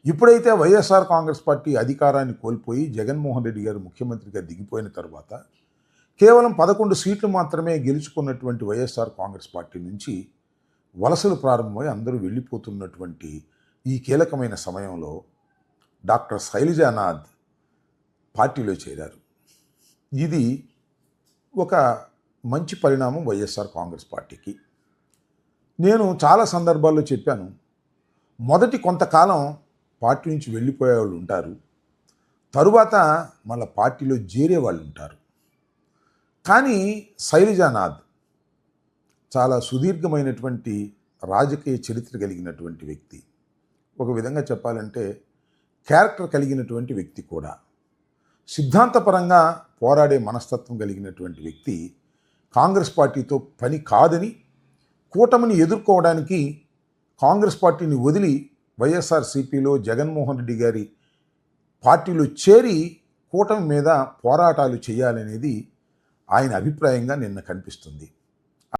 ఇప్పుడైతే వైఎస్ఆర్ కాంగ్రెస్ పార్టీ అధికారాన్ని కోల్పోయి జగన్మోహన్ రెడ్డి గారు ముఖ్యమంత్రిగా దిగిపోయిన తర్వాత కేవలం 11 సీట్లు మాత్రమే గెలుచుకున్నటువంటి వైఎస్ఆర్ కాంగ్రెస్ పార్టీ నుంచి వలసలు ప్రారంభమై అందరూ వెళ్ళిపోతున్నటువంటి ఈ కీలకమైన సమయంలో డాక్టర్ శైలజానాథ్ పార్టీలో చేరారు. ఇది ఒక మంచి పరిణామం వైఎస్ఆర్ కాంగ్రెస్ పార్టీకి. నేను చాలా సందర్భాల్లో చెప్పాను, మొదటి కొంతకాలం పార్టీ నుంచి వెళ్ళిపోయే వాళ్ళు ఉంటారు, తరువాత మళ్ళీ పార్టీలో చేరే వాళ్ళు ఉంటారు. కానీ శైలజానాథ్ చాలా సుదీర్ఘమైనటువంటి రాజకీయ చరిత్ర కలిగినటువంటి వ్యక్తి. ఒక విధంగా చెప్పాలంటే క్యారెక్టర్ కలిగినటువంటి వ్యక్తి కూడా. సిద్ధాంతపరంగా పోరాడే మనస్తత్వం కలిగినటువంటి వ్యక్తి. కాంగ్రెస్ పార్టీతో పని కాదని కూటమిని ఎదుర్కోవడానికి కాంగ్రెస్ పార్టీని వదిలి వైఎస్ఆర్సీపీలో జగన్మోహన్ రెడ్డి గారి పార్టీలో చేరి కూటమి మీద పోరాటాలు చేయాలనేది ఆయన అభిప్రాయంగా నిన్న కనిపిస్తుంది.